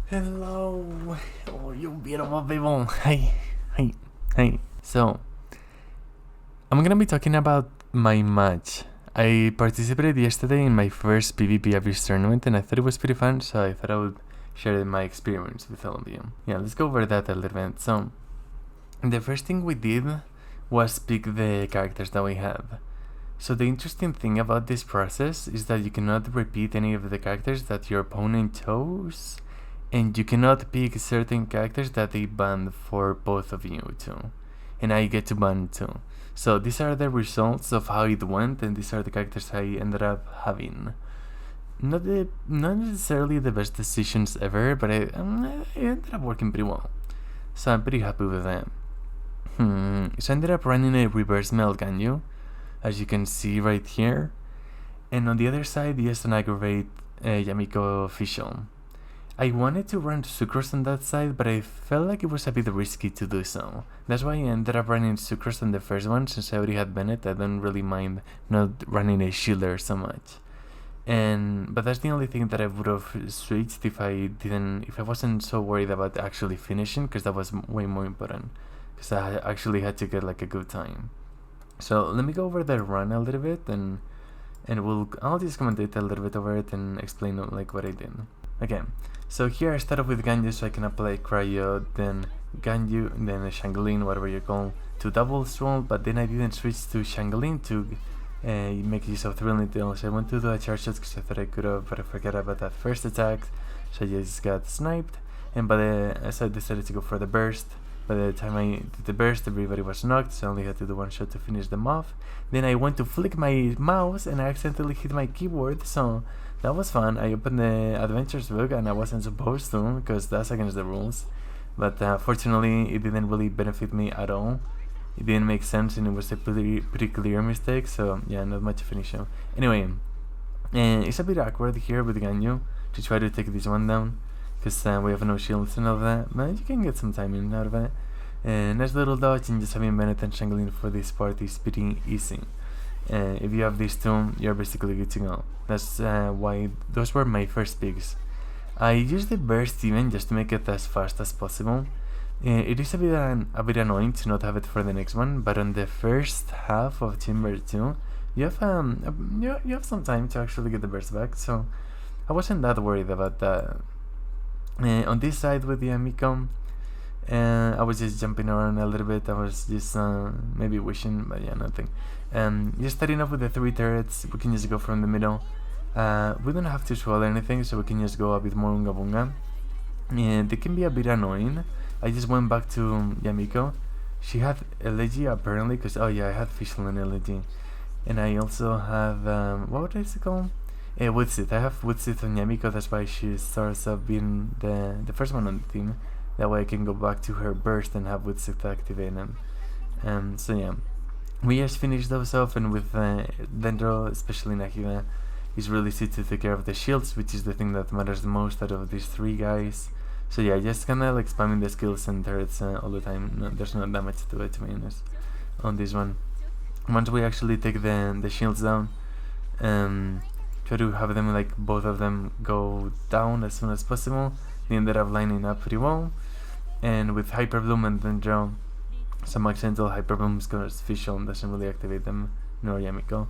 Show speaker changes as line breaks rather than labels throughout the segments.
Hello, oh, you beautiful people. Hey. So, I'm gonna be talking about my match. I participated yesterday in my first PvP Abyss tournament and I thought it was pretty fun, so I thought I would share my experience with all of you. Yeah, let's go over that a little bit. So, the first thing we did was pick the characters that we have. So the interesting thing about this process is that you cannot repeat any of the characters that your opponent chose, and you cannot pick certain characters that they banned for both of you too, and I get to ban too. So these are the results of how it went, and these are the characters I ended up having. Not necessarily the best decisions ever, but it ended up working pretty well. So I'm pretty happy with that. So I ended up running a reverse Melganyu, as you can see right here, and on the other side yes, an aggravate Yamiko official. I wanted to run Sucrose on that side, but I felt like it was a bit risky to do so. That's why I ended up running Sucrose on the first one. Since I already had Bennett, I don't really mind not running a shielder so much. But that's the only thing that I would have switched if I wasn't so worried about actually finishing, because that was way more important, because I actually had to get like a good time. So let me go over the run a little bit, and I'll just commentate a little bit over it and explain like what I did. Okay, so here I started with Ganyu so I can apply Cryo, then Ganyu, then Shangling, whatever you call, to double swell, but then I didn't switch to Shangling to make use of Thrilling Tail, so I went to do a charge shot because I thought I could have, but I forgot about that first attack, so I just got sniped, and so I decided to go for the burst. By the time I did the burst, everybody was knocked, so I only had to do one shot to finish them off. Then I went to flick my mouse and I accidentally hit my keyboard, so that was fun. I opened the adventures book and I wasn't supposed to, because that's against the rules. But fortunately, it didn't really benefit me at all. It didn't make sense and it was a pretty clear mistake, so yeah, not much of an issue. Anyway, it's a bit awkward here with Ganyu to try to take this one down, because we have no shields and all that, but you can get some timing out of it. Nice little dodge, and just having Bennett and Shangling for this part is pretty easy. If you have these two, you're basically good to go. That's why those were my first picks. I used the burst even just to make it as fast as possible. It is a bit annoying to not have it for the next one, but on the first half of Chamber 2, you have some time to actually get the burst back, so I wasn't that worried about that. On this side with the Yamiko, I was just jumping around a little bit. I was just maybe wishing, but yeah, nothing. Just starting off with the 3 turrets, we can just go from the middle. We don't have to swell anything, so we can just go a bit more unga bunga. They can be a bit annoying. I just went back to Yamiko. She had elegy apparently, because I had Fischl and elegy, and I also have what is it called? Woodsith. I have Woodsith on Yamiko, that's why she starts up being the first one on the team. That way I can go back to her burst and have Woodsith activated. So yeah, we just finished those off, and with Dendro, especially Nahida, is really easy to take care of the shields, which is the thing that matters the most out of these 3 guys. So yeah, just kinda like spamming the skills and turrets all the time. There's not that much to it, to be honest, on this one. Once we actually take the shields down, try to have them, like, both of them go down as soon as possible. They ended up lining up pretty well, and with Hyper Bloom and Dendro, some accidental Hyper Blooms because Fischl doesn't really activate them, nor Yamiko.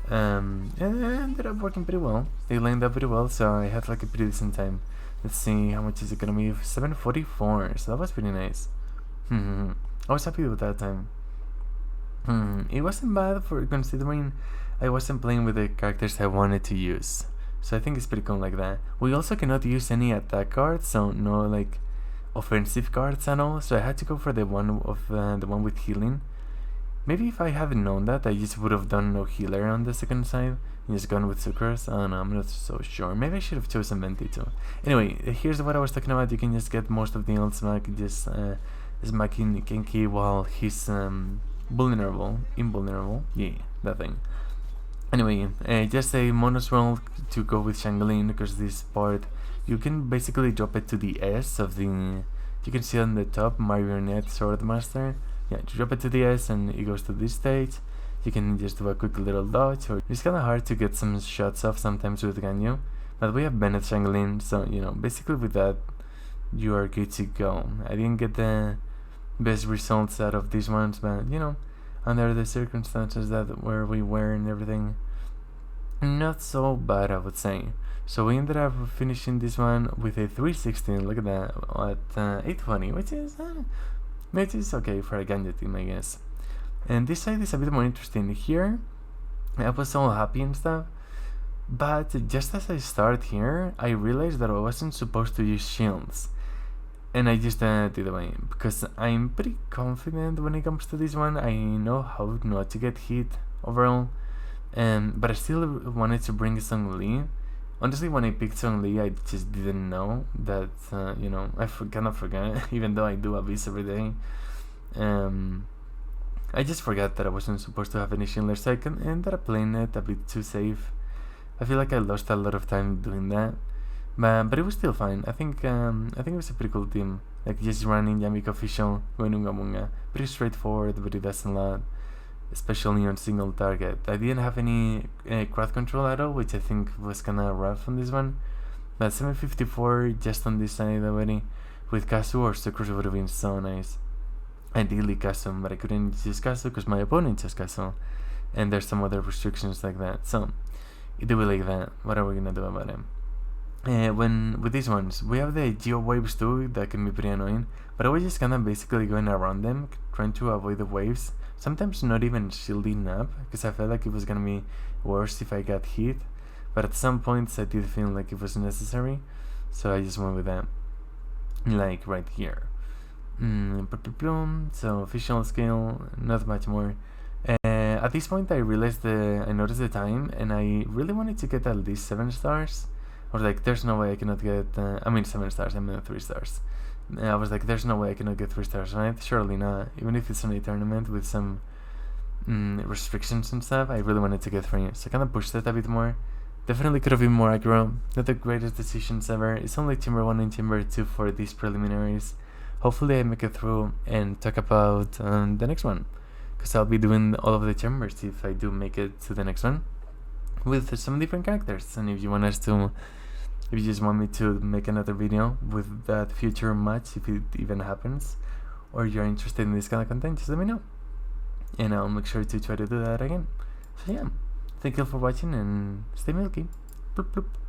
It ended up working pretty well. They lined up pretty well, so I had like a pretty decent time. Let's see, how much is it gonna be? 744, so that was pretty nice. I was happy with that time. It wasn't bad for considering I wasn't playing with the characters I wanted to use, so I think it's pretty cool like that. We also cannot use any attack cards, so no like offensive cards and all, so I had to go for the one with healing. Maybe if I hadn't known that, I just would have done no healer on the second side and just gone with Sucrose. I don't know, I'm not so sure. Maybe I should have chosen Venti too. Anyway, here's what I was talking about. You can just get most of the ult smack, just smacking Genki while he's invulnerable. Yeah, that thing. Anyway, just a mono swirl to go with Shangling, because this part you can basically drop it to the S of the. You can see on the top Marionette Swordmaster. Yeah, drop it to the S and it goes to this stage. You can just do a quick little dodge, or it's kinda hard to get some shots off sometimes with Ganyu, but we have Bennett Shangling, so basically with that you are good to go. I didn't get the best results out of these ones, but you know, under the circumstances that where we were and everything, not so bad, I would say. So we ended up finishing this one with a 316. Look at that, at 820, which is okay for a Ganja team, I guess. And this side is a bit more interesting. Here, I was all happy and stuff, but just as I start here, I realized that I wasn't supposed to use shields. And I just did away, because I'm pretty confident when it comes to this one. I know how not to get hit overall, but I still wanted to bring Song Lee. Honestly, when I picked Song Lee, I just didn't know that, you know, I kind of forgot, even though I do Abyss every day. I just forgot that I wasn't supposed to have any shielders, so I ended up playing it a bit too safe. I feel like I lost a lot of time doing that. But it was still fine. I think it was a pretty cool team. Like just running Yamik official, going Unga Munga. Pretty straightforward, but it does a lot, especially on single target. I didn't have any crowd control at all, which I think was kinda rough on this one. But 754 just on this side already, with Kazu or Sucrus would have been so nice. Ideally Kazu, but I couldn't use Kazu because my opponent chose Kazu. And there's some other restrictions like that. So, it do it like that. What are we gonna do about it? When with these ones, we have the geo waves too that can be pretty annoying, but I was just kind of basically going around them, trying to avoid the waves. Sometimes not even shielding up, because I felt like it was gonna be worse if I got hit. But at some points, I did feel like it was necessary, so I just went with that, like right here. So official scale, not much more. At this point, I realized I noticed the time, and I really wanted to get at least 7 stars. I was like, there's no way I cannot get, 7 stars, I meant 3 stars. I was like, there's no way I cannot get 3 stars, right? Surely not. Even if it's on a tournament with some restrictions and stuff, I really wanted to get 3. So I kind of pushed it a bit more. Definitely could have been more aggro. Not the greatest decisions ever. It's only Chamber 1 and Chamber 2 for these preliminaries. Hopefully I make it through and talk about the next one. Because I'll be doing all of the chambers if I do make it to the next one, with some different characters. And if you just want me to make another video with that future match, if it even happens, or you're interested in this kind of content, just let me know, and I'll make sure to try to do that again. So yeah, thank you for watching and stay milky. Bloop, bloop.